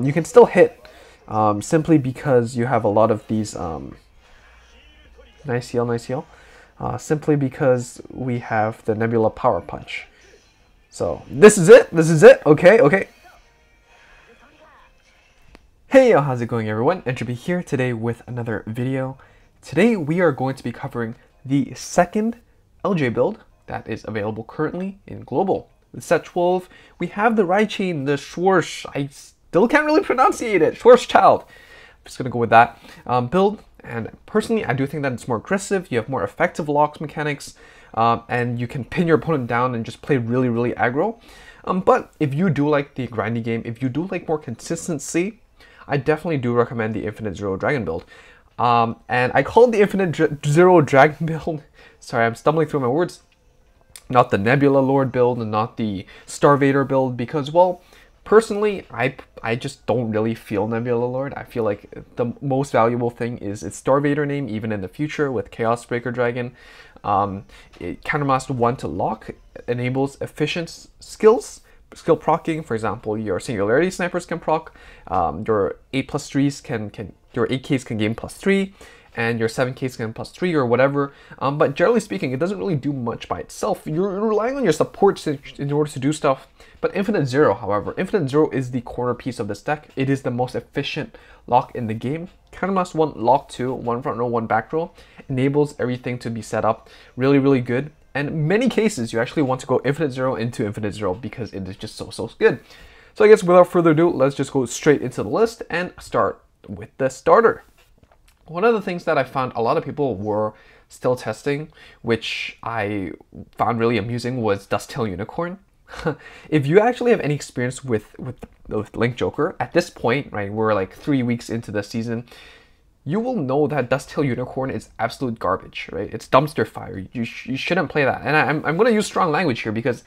you can still hit simply because you have a lot of these. Nice heal, nice heal. Simply because we have the Nebula Power Punch. So this is it. This is it. Okay, okay. Hey, how's it going, everyone? Entropy here today with another video. Today we are going to be covering the second LJ build that is available currently in global. With set 12, we have the Raichain, the Schwarz. I still can't really pronunciate it. Schwarzschild. I'm just gonna go with that build. And personally, I do think that it's more aggressive. You have more effective locks mechanics, and you can pin your opponent down and just play really, really aggro. But if you do like the grindy game, if you do like more consistency, I definitely do recommend the Infinite Zero Dragon build. And I call it the Infinite Zero Dragon build. Sorry, I'm stumbling through my words. Not the Nebula Lord build and not the Starvader build because, well, personally, I just don't really feel Nebula Lord. I feel like the most valuable thing is its Starvader name, even in the future with Chaos Breaker Dragon. It countermaster 1 to lock, enables efficient skills, skill procking. For example, your Singularity Snipers can proc, your 8+3s your 8Ks can gain +3, and your 7Ks can +3 or whatever. But generally speaking, it doesn't really do much by itself. You're relying on your supports in order to do stuff. But Infinite Zero, however, Infinite Zero is the corner piece of this deck. It is the most efficient lock in the game. Countermaster 1, lock 2, 1 front row, 1 back row, enables everything to be set up really, really good. And in many cases, you actually want to go Infinite Zero into Infinite Zero because it is just so good. So I guess without further ado, let's just go straight into the list and start with the starter. One of the things that I found a lot of people were still testing, which I found really amusing, was Dusttail Unicorn. If you actually have any experience with Link Joker, at this point, right, we're like 3 weeks into the season, you will know that Dusttail Unicorn is absolute garbage, right? It's dumpster fire. You shouldn't play that. And I'm going to use strong language here because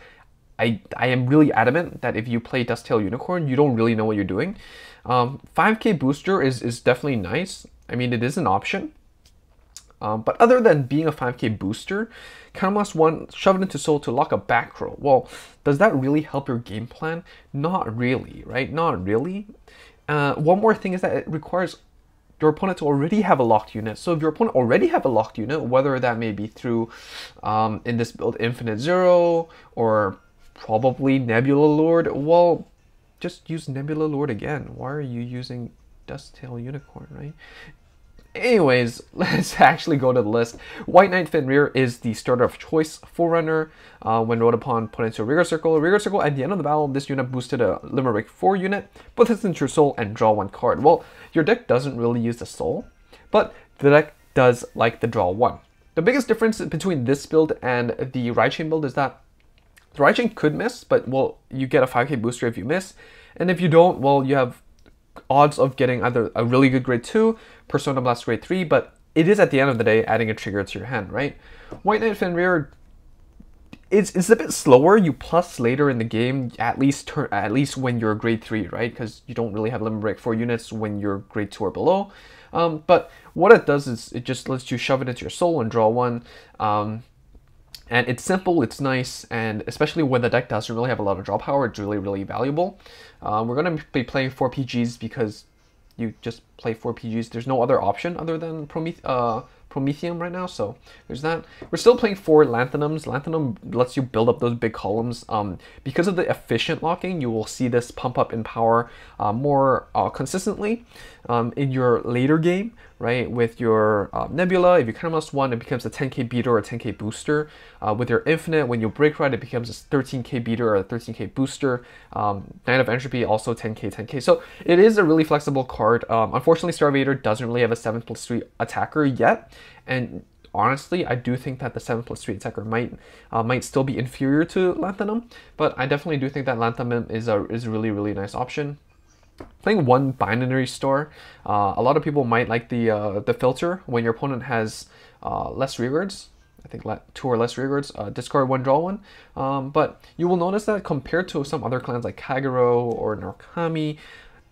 I am really adamant that if you play Dusttail Unicorn, you don't really know what you're doing. 5k booster is definitely nice. I mean, it is an option. But other than being a 5k booster, Counterblast 1, shove it into Soul to lock a back row. Well, does that really help your game plan? Not really, right? Not really. One more thing is that it requires your opponent to already have a locked unit. So if your opponent already have a locked unit, whether that may be through, in this build, Infinite Zero, or probably Nebula Lord, well, just use Nebula Lord again. Why are you using Dusttail Unicorn, right? Anyways, let's actually go to the list. White Knight Fenrir is the starter of choice. Forerunner, when rolled upon, put into a Rigor Circle. Rigor Circle, at the end of the battle, this unit boosted a Limerick 4 unit, put this into your soul, and draw 1 card. Well, your deck doesn't really use the soul, but the deck does like the draw 1. The biggest difference between this build and the Raichain build is that the Raichain could miss, but, well, you get a 5k booster if you miss, and if you don't, well, you have odds of getting either a really good grade 2, Persona Blast grade 3, but it is at the end of the day adding a trigger to your hand, right? White Knight Fenrir, it's a bit slower. You plus later in the game, at least when you're grade 3, right? Because you don't really have limit break 4 units when you're grade 2 or below. But what it does is it just lets you shove it into your soul and draw 1. And it's simple, it's nice, and especially when the deck doesn't really have a lot of draw power, it's really, really valuable. We're going to be playing 4 PGs because you just play 4 PGs. There's no other option other than Prometheum right now, so there's that. We're still playing 4 Lanthanums. Lanthanum lets you build up those big columns. Because of the efficient locking, you will see this pump up in power more consistently in your later game, right? With your Nebula, if you counterblast 1, it becomes a 10k beater or a 10k booster. With your Infinite, when you break ride, it becomes a 13k beater or a 13k booster. Knight of Entropy, also 10k, 10k. So it is a really flexible card. Unfortunately, Starvader doesn't really have a 7+3 attacker yet. And honestly, I do think that the 7+3 attacker might still be inferior to Lanthanum, but I definitely do think that Lanthanum is a really, really nice option. Playing 1 binary store, a lot of people might like the filter when your opponent has less rewards. I think 2 or less rewards, discard 1, draw 1. But you will notice that compared to some other clans like Kagero or Narukami,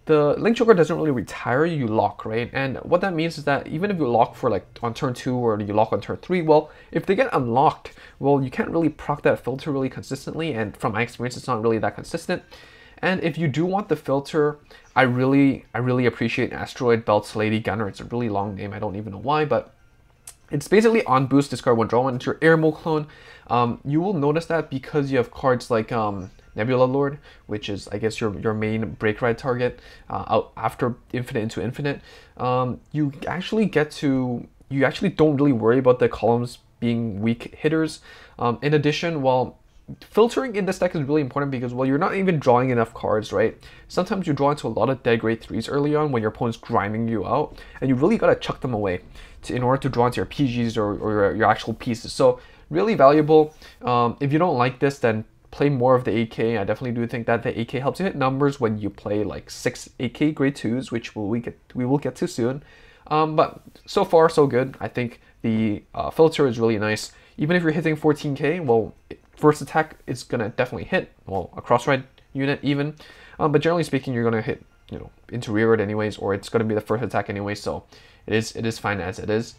the Link Joker doesn't really retire, you lock, right? And what that means is that even if you lock for like on turn 2 or you lock on turn 3, well, if they get unlocked, well, you can't really proc that filter really consistently, and from my experience, it's not really that consistent. And if you do want the filter, I really appreciate Asteroid Belt's Lady Gunner. It's a really long name, I don't even know why, but it's basically on boost, discard one, draw one. It's your air mode clone. You will notice that because you have cards like Nebula Lord, which is, I guess, your main break ride target out after Infinite into Infinite, you actually don't really worry about the columns being weak hitters. In addition, well, filtering in this deck is really important because, well, you're not even drawing enough cards, right? Sometimes you draw into a lot of dead grade 3s early on when your opponent's grinding you out, and you really gotta chuck them away in order to draw into your PGs or your actual pieces. So really valuable. If you don't like this, then play more of the AK. I definitely do think that the AK helps you hit numbers when you play like 6 AK grade 2s, which we will get to soon. But so far so good. I think the filter is really nice. Even if you're hitting 14k, well, first attack is gonna definitely hit. Well, a cross ride unit even, but generally speaking, you're gonna hit, you know, into rearward anyways, or it's gonna be the first attack anyway. So it is fine as it is.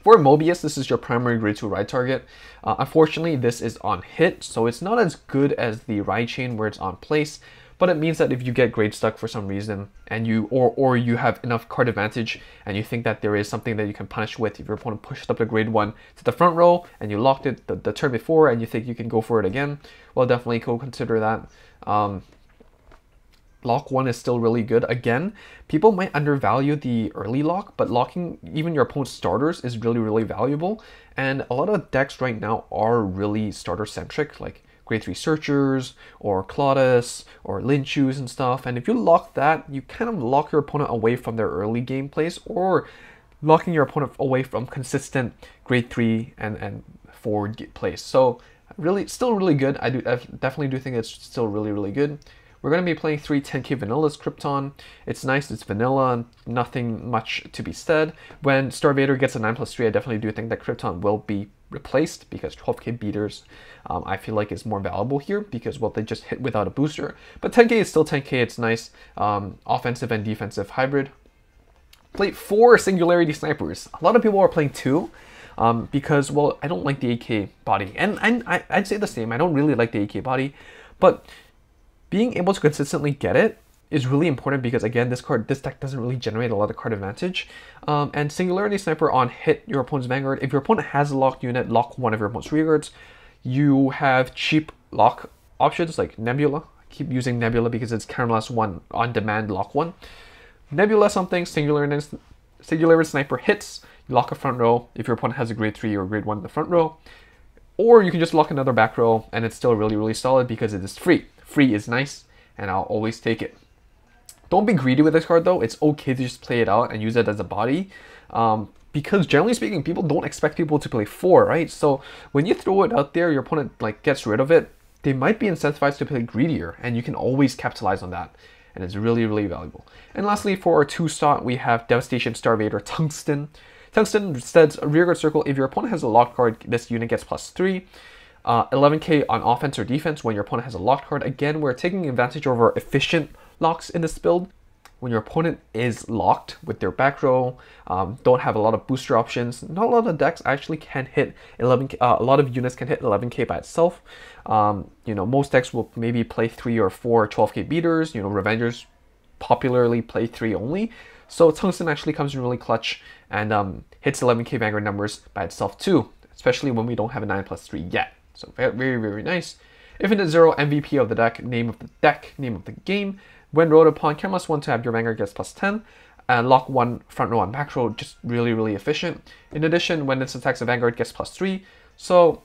For Mobius, this is your primary grade 2 ride target. Unfortunately, this is on hit, so it's not as good as the ride chain where it's on place. But it means that if you get grade stuck for some reason, and you have enough card advantage, and you think that there is something that you can punish with, if your opponent pushed up to grade 1 to the front row, and you locked it the turn before, and you think you can go for it again, well, definitely go consider that. Lock 1 is still really good. Again, people might undervalue the early lock, but locking even your opponent's starters is really valuable. And a lot of decks right now are really starter centric, like grade 3 Searchers, or Claudus, or Linchus and stuff. And if you lock that, you kind of lock your opponent away from their early game plays, or locking your opponent away from consistent grade 3 and 4 plays. So really, still really good. I definitely do think it's still really good. We're going to be playing 3 10k vanillas Krypton. It's nice, it's vanilla, nothing much to be said. When Starvader gets a 9+3, I definitely do think that Krypton will be replaced because 12k beaters, I feel like is more valuable here because, well, they just hit without a booster. But 10k is still 10k, it's nice. Offensive and defensive hybrid. Played 4 Singularity Snipers. A lot of people are playing 2. Because, well, I don't like the AK body. And I'd say the same, I don't really like the AK body. But being able to consistently get it is really important because, again, this deck doesn't really generate a lot of card advantage. And Singularity Sniper on hit your opponent's Vanguard. If your opponent has a locked unit, lock one of your opponent's rearguards. You have cheap lock options like Nebula. I keep using Nebula because it's counterblast 1 on demand lock 1. Nebula something, Singularity Sniper hits, you lock a front row if your opponent has a grade 3 or grade 1 in the front row. Or you can just lock another back row and it's still really solid because it is free. Free is nice, and I'll always take it. Don't be greedy with this card though. It's okay to just play it out and use it as a body. Because generally speaking, people don't expect people to play 4, right? So when you throw it out there, your opponent like gets rid of it, they might be incentivized to play greedier, and you can always capitalize on that. And it's really valuable. And lastly, for our 2 slot, we have Devastation Starvader Tungsten. Tungsten says rearguard circle. If your opponent has a locked card, this unit gets +3. 11k on offense or defense when your opponent has a locked card. Again, we're taking advantage over efficient locks in this build. When your opponent is locked with their back row, don't have a lot of booster options, not a lot of decks actually can hit 11k. A lot of units can hit 11k by itself. You know, most decks will maybe play 3 or 4 12k beaters. You know, Revengers popularly play 3 only. So Tungsten actually comes in really clutch and hits 11k Vanguard numbers by itself too, especially when we don't have a 9+3 yet. So very nice. Infinite Zero, MVP of the deck, name of the game. When rolled upon, +1 to have your Vanguard gets +10. And lock 1 front row and back row, just really efficient. In addition, when this attacks, the Vanguard gets +3. So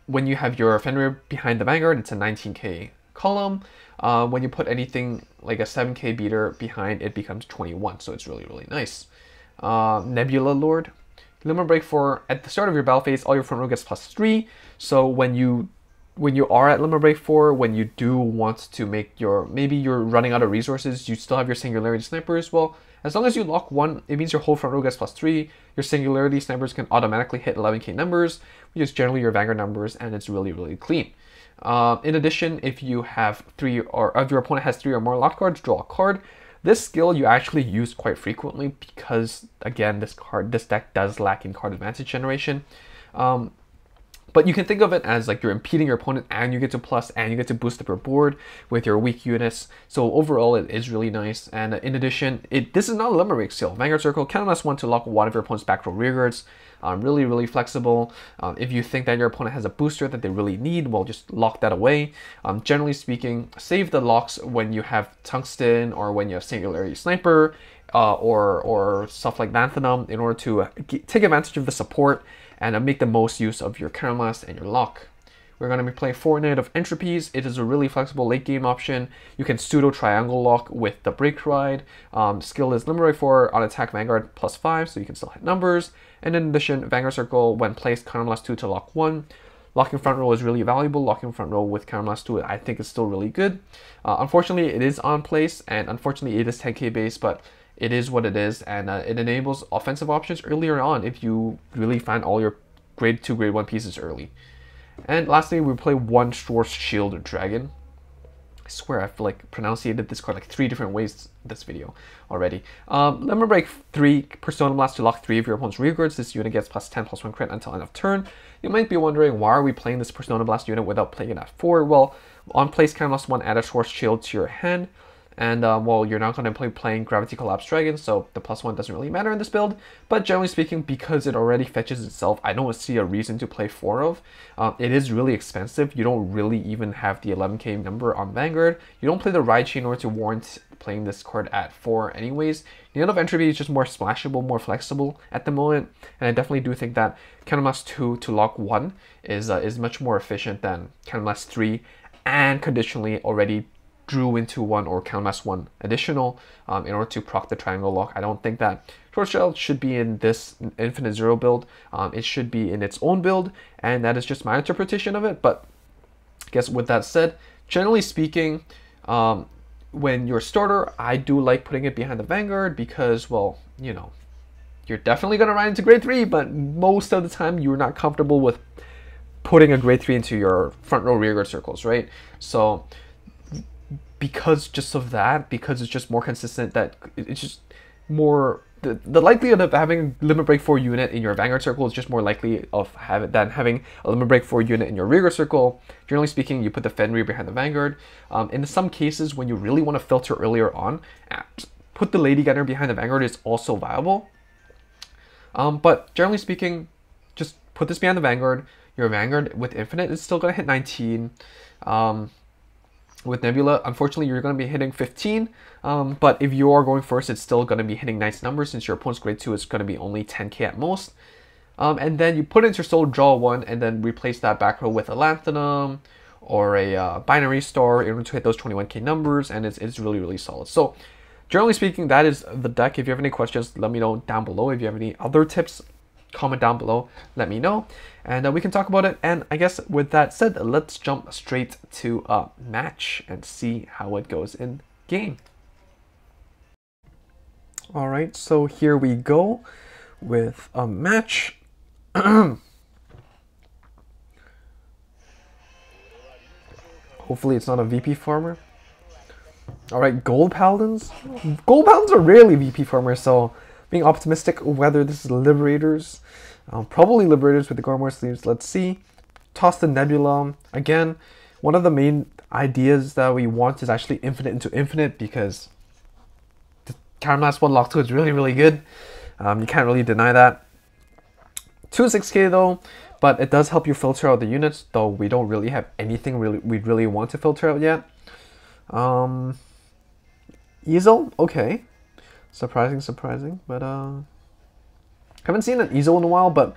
when you have your Fenrir behind the Vanguard, it's a 19k column. When you put anything like a 7k beater behind, it becomes 21. So it's really nice. Nebula Lord. Limit Break 4, at the start of your battle phase, all your front row gets +3. So when you are at Limit Break 4, when you do want to make your, maybe you're running out of resources, you still have your Singularity Snipers, well, as long as you lock 1, it means your whole front row gets +3. Your Singularity Snipers can automatically hit 11k numbers, which is generally your Vanguard numbers, and it's really clean. In addition, if you have 3, or if your opponent has 3 or more locked cards, draw a card. This skill you actually use quite frequently because, again, this deck does lack in card advantage generation. But you can think of it as like you're impeding your opponent and you get to plus and you get to boost up your board with your weak units. So overall, it is really nice. And in addition, this is not a limit break skill. Vanguard Circle, countless one to lock one of your opponent's back row rearguards. Really, really flexible. If you think that your opponent has a booster that they really need, well, just lock that away. Generally speaking, save the locks when you have Tungsten or when you have Singularity Sniper or stuff like Lanthanum in order to take advantage of the support and make the most use of your Counterblast and your lock. We're going to be playing 4 negative entropies. It is a really flexible late game option. You can pseudo triangle lock with the break ride. Skill is Limit Break 4 on attack Vanguard +5, so you can still hit numbers. And in addition, Vanguard Circle, when placed, Counterblast 2 to lock 1. Locking front row is really valuable. Locking front row with Counterblast 2, I think, is still really good. Unfortunately, it is on place, and unfortunately, it is 10k base, but it is what it is, and it enables offensive options earlier on if you really find all your grade 2, grade 1 pieces early. And lastly, we play 1 Short Shield Dragon. I swear I've like pronunciated this card like 3 different ways this video already. Limit Break 3, Persona Blast to lock 3 of your opponent's rearguards. This unit gets +10/+1 crit until end of turn. You might be wondering, why are we playing this Persona Blast unit without playing it at 4? Well, on place Counterblast 1, add a Short Shield to your hand. And well, you're not going to be playing Gravity Collapse Dragon, so the +1 doesn't really matter in this build. But generally speaking, because it already fetches itself, I don't see a reason to play 4 of. It is really expensive. You don't really even have the 11k number on Vanguard. You don't play the Ride Chain in order to warrant playing this card at 4 anyways. The end of Entropy is just more splashable, more flexible at the moment. And I definitely do think that Counterblast 2 to lock 1 is much more efficient than Counterblast 3 and conditionally already drew into 1 or Counterblast 1 additional in order to proc the triangle lock. I don't think that Short Shield should be in this Infinite Zero build. It should be in its own build, and that is just my interpretation of it. But I guess with that said, generally speaking, when you're a starter, I do like putting it behind the Vanguard because, well, you know, you're definitely going to run into grade 3, but most of the time you're not comfortable with putting a grade 3 into your front row rearguard circles, right? So because just of that, because it's just more consistent, that it's just more, the likelihood of having a Limit Break 4 unit in your Vanguard circle is just more likely than having a Limit Break 4 unit in your rearguard circle. Generally speaking, you put the Fenrir behind the Vanguard. In some cases, when you really want to filter earlier on, put the Lady Gunner behind the Vanguard is also viable. But generally speaking, just put this behind the Vanguard. Your Vanguard with Infinite is still going to hit 19. With Nebula, unfortunately, you're going to be hitting 15, but if you are going first, it's still going to be hitting nice numbers since your opponent's grade 2 is going to be only 10k at most. And then you put it into your soul, draw 1, and then replace that back row with a Lanthanum or a Binary Star in order to hit those 21k numbers, and it's really, really solid. So generally speaking, that is the deck. If you have any questions, let me know down below. If you have any other tips, comment down below, let me know, and we can talk about it. And I guess with that said, let's jump straight to a match and see how it goes in game. All right, so here we go with a match. Hopefully it's not a VP farmer. All right, Gold Paladins. Gold Paladins are rarely VP farmers, so being optimistic whether this is Liberators. Probably Liberators with the Gormor sleeves. Let's see. Toss the Nebula. Again, one of the main ideas that we want is actually Infinite into Infinite, because the Counterblast 1 lock 2 is really, really good. You can't really deny that. 2-6k though, but it does help you filter out the units, though we don't really have anything we really want to filter out yet. Easel, okay. Surprising, but haven't seen an Easel in a while, but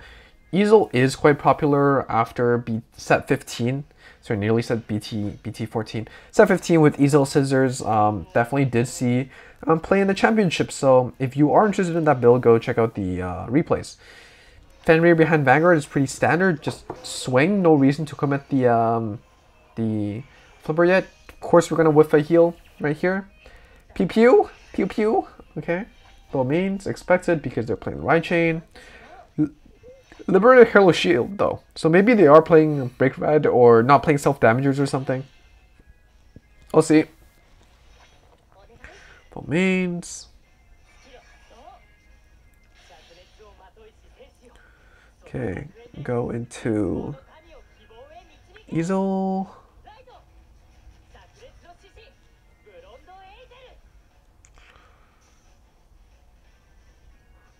Easel is quite popular after set 15. So nearly set BT 14. Set 15 with Easel Scissors, definitely did see play in the championship. So if you are interested in that build, go check out the replays. Fenrir behind Vanguard is pretty standard. Just swing, no reason to commit the flipper yet. Of course, we're gonna whiff a heal right here. Pew pew, pew pew. Okay, low means expected because they're playing Ride Chain. Liberated Halo Shield though, so maybe they are playing Break Ride or not playing self damagers or something. We'll see. Low means. Okay, go into Easel.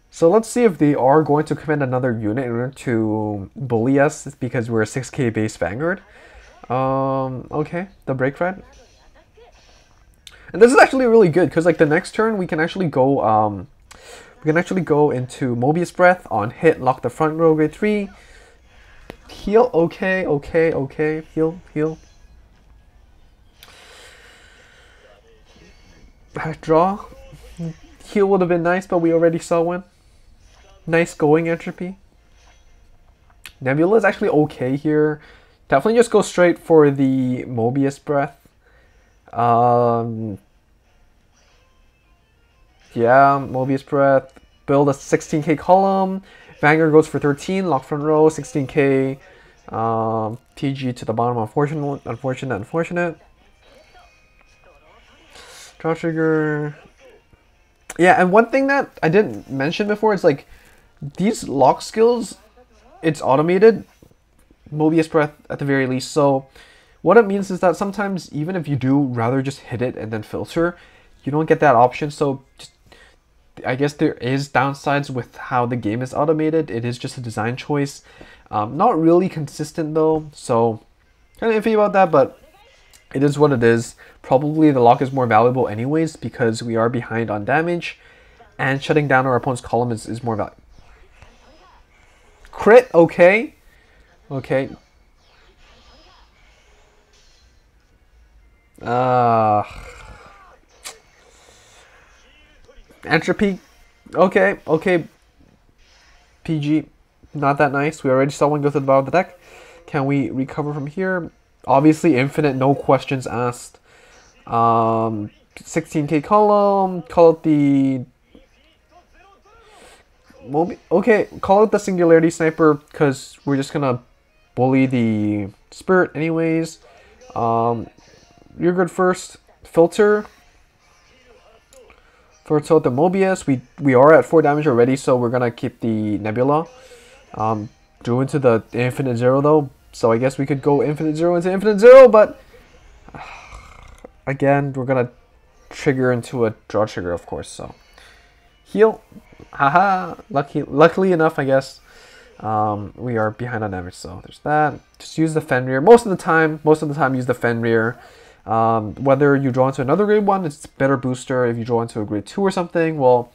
So let's see if they are going to command another unit in order to bully us because we're a 6k base Vanguard. Okay, the break thread. And this is actually really good because like the next turn we can actually go into Mobius Breath on hit, lock the front row, grade 3. Heal, okay. Heal. Draw. Heal would have been nice, but we already saw one. Nice going, Entropy. Nebula is actually okay here. Definitely just go straight for the Mobius Breath. Yeah, Mobius Breath. Build a 16k column. Vanguard goes for 13. Lock front row, 16k. PG to the bottom. Unfortunate. Draw trigger. Yeah, and one thing that I didn't mention before is like these lock skills, it's automated. Mobius Breath at the very least. So what it means is that sometimes even if you do rather just hit it and then filter, you don't get that option. So just, I guess there is downsides with how the game is automated. It is just a design choice. Not really consistent though, so kind of iffy about that, but it is what it is. Probably the lock is more valuable anyways because we are behind on damage, and shutting down our opponent's column is more valuable. Crit, okay. Entropy, okay. PG, not that nice. We already saw one go to the bottom of the deck. Can we recover from here? Obviously infinite, no questions asked. 16k column, call it the okay, call it the Singularity Sniper because we're just gonna bully the Spirit anyways. You're good first. Filter. First out the Mobius. We are at 4 damage already, so we're gonna keep the Nebula. Drew into the Infinite Zero though, so I guess we could go Infinite Zero into Infinite Zero, but again, we're gonna trigger into a draw trigger, of course. So heal, haha. Luckily enough, I guess we are behind on damage, so there's that. Just use the Fenrir most of the time. Use the Fenrir. Whether you draw into another grade 1, it's better booster. If you draw into a grade 2 or something, well,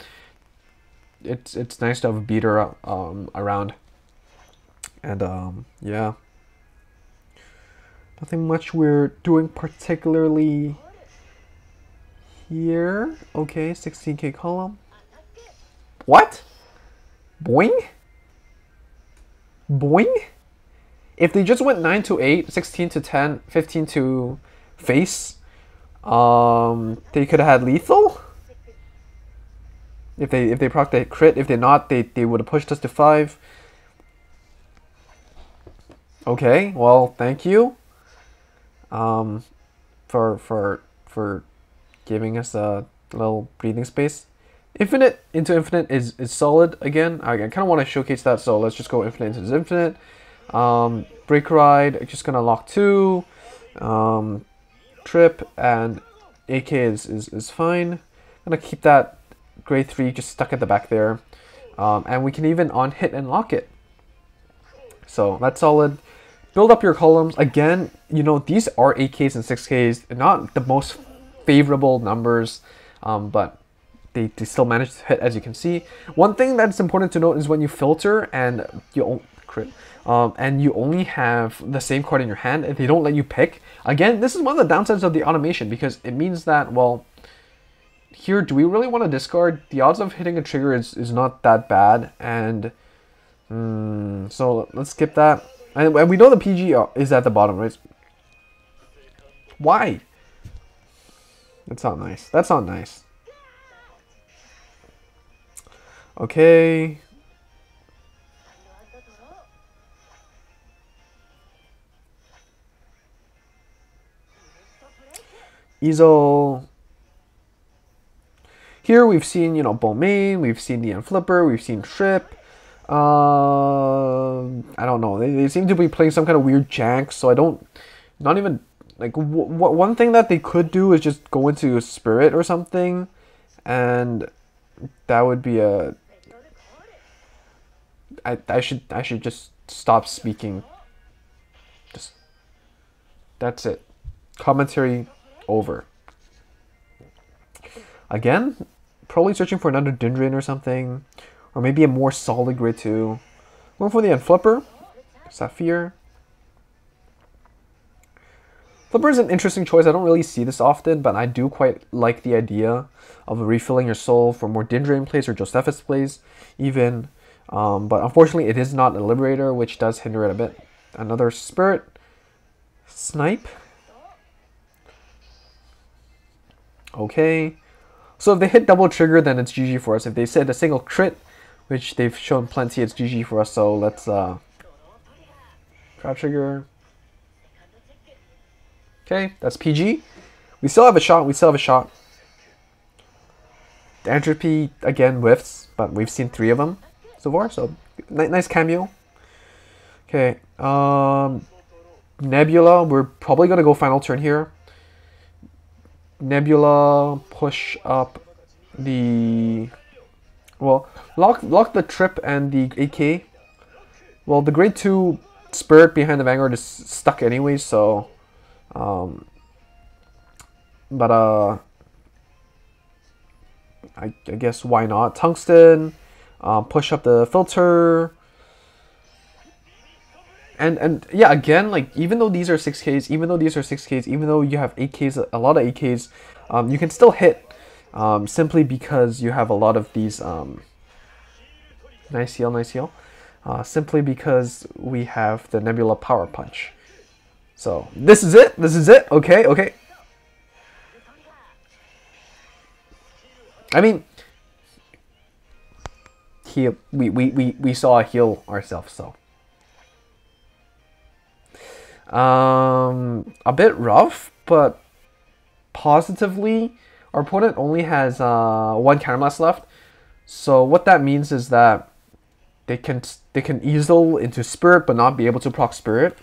it's nice to have a beater around. And yeah, nothing much we're doing particularly here. Okay, 16k column. What? Boing? If they just went 9 to 8, 16 to 10, 15 to face, they could have had lethal. If they proc the crit, if they're not, they would have pushed us to 5. Okay, well, thank you. For giving us a little breathing space. Infinite into infinite is solid again. I kind of want to showcase that, so let's just go infinite into infinite. Break ride, just gonna lock 2. Trip and AK is fine. I'm gonna keep that grade 3 just stuck at the back there. And we can even on hit and lock it. So that's solid. Build up your columns. Again, you know, these are 8Ks and 6Ks, not the most favorable numbers, but they still manage to hit, as you can see. One thing that's important to note is when you filter and you only have the same card in your hand, if they don't let you pick, again, this is one of the downsides of the automation, because it means that, well, here, do we really want to discard? The odds of hitting a trigger is not that bad, and so let's skip that. And we know the PG is at the bottom, right? Why? That's not nice. That's not nice. Okay. Easel. Here we've seen, you know, Bowmain, we've seen the Unflipper, we've seen Trip. I don't know. They seem to be playing some kind of weird jank, so I don't. Not even like one thing that they could do is just go into Spirit or something, and that would be a. I should just stop speaking. Just that's it. Commentary over. Again, probably searching for another Dendron or something, or maybe a more solid grade 2. Going for the Flipper, Sapphire. Flipper is an interesting choice. I don't really see this often, but I do quite like the idea of refilling your soul for more Dendron plays or Josephus plays, even. But unfortunately, it is not a Liberator, which does hinder it a bit. Another Spirit. Snipe. Okay. So if they hit double trigger, then it's GG for us. If they said a single crit, which they've shown plenty, it's GG for us. So let's grab trigger. Okay, that's PG. We still have a shot. We still have a shot. The Entropy again whiffs, but we've seen 3 of them so far. So nice cameo. Okay, Nebula. We're probably gonna go final turn here. Nebula, push up the, well, lock the Trip and the AK. Well, the grade 2 Spirit behind the Vanguard is stuck anyway, so, I guess why not? Tungsten, push up the filter. And yeah, again, like, even though these are 6Ks, even though you have 8Ks, a lot of 8Ks, you can still hit, simply because you have a lot of these, nice heal, simply because we have the Nebula Power Punch. So, this is it, okay. I mean, we saw a heal ourselves, so. A bit rough, but positively, our opponent only has 1 counterblast left. So what that means is that they can easel into Spirit, but not be able to proc Spirit.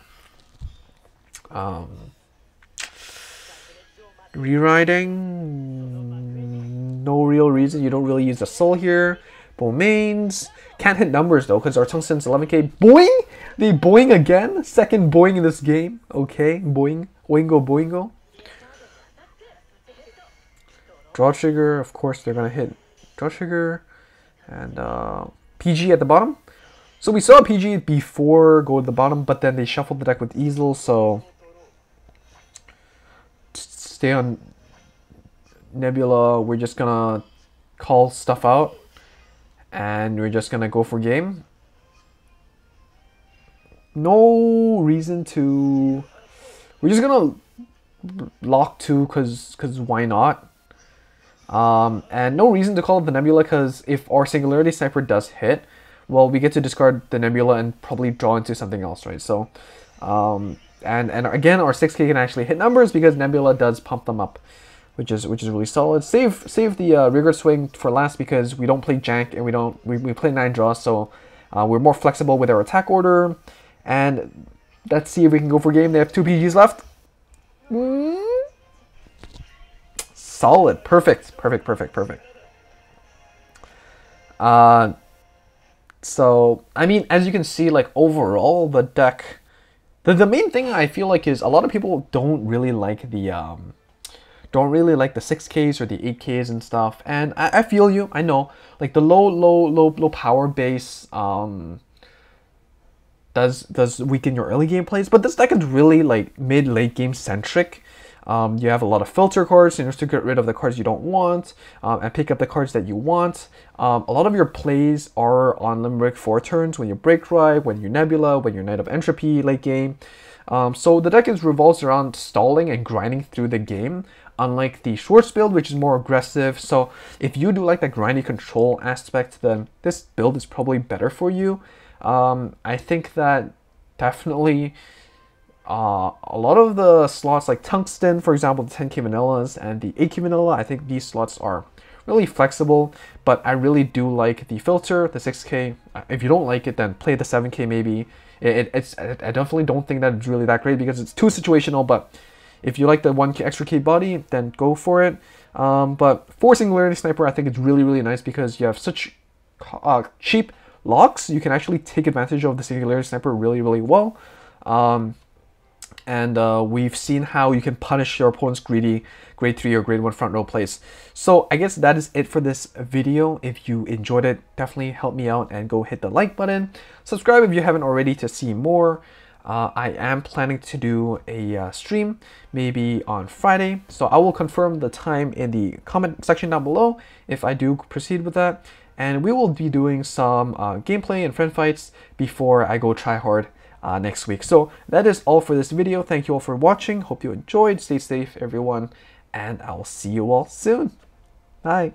Rewriting, no real reason. You don't really use the soul here. Domains. Can't hit numbers though, because our Tungsten's 11k. Boing! The boing again. Second boing in this game. Okay, boing. Boingo. Draw trigger. Of course, they're going to hit draw trigger. And PG at the bottom. So we saw PG before go to the bottom, but then they shuffled the deck with Easel, so stay on Nebula. We're just going to call stuff out. And we're just gonna go for game. No reason to. We're just gonna lock 2 cause why not? And no reason to call it the Nebula, because if our Singularity Sniper does hit, well, we get to discard the Nebula and probably draw into something else, right? So, and again, our 6K can actually hit numbers because Nebula does pump them up. Which is really solid. Save the Rigor Swing for last because we don't play jank and we play 9 draws, so we're more flexible with our attack order. And let's see if we can go for game. They have 2 PGs left. Solid, perfect. So I mean, as you can see, like overall the deck, the main thing I feel like is a lot of people don't really like the 6Ks or the 8Ks and stuff, and I feel you. I know, like the low power base does weaken your early game plays, but this deck is really like late game centric. You have a lot of filter cards in order to get rid of the cards you don't want, and pick up the cards that you want. A lot of your plays are on Limerick 4 turns when you Break Ride, when you Nebula, when you're Knight of Entropy late game. So the deck revolves around stalling and grinding through the game, unlike the Schwartz build, which is more aggressive. So if you do like the grindy control aspect, then this build is probably better for you. I think that definitely a lot of the slots like tungsten, for example, the 10K vanillas and the 8K vanilla, I think these slots are really flexible, but I really do like the filter, the 6K. If you don't like it, then play the 7K maybe. I definitely don't think that it's really that great because it's too situational, but if you like the 1K extra K body, then go for it. But for Singularity Sniper, I think it's really, really nice because you have such cheap locks. You can actually take advantage of the Singularity Sniper really, really well. We've seen how you can punish your opponent's greedy grade 3 or grade 1 front row plays. So I guess that is it for this video. If you enjoyed it, definitely help me out and go hit the like button. Subscribe if you haven't already to see more. I am planning to do a stream maybe on Friday, so I will confirm the time in the comment section down below if I do proceed with that. And we will be doing some gameplay and friend fights before I go try hard next week. So that is all for this video. Thank you all for watching. Hope you enjoyed. Stay safe, everyone, and I'll see you all soon. Bye.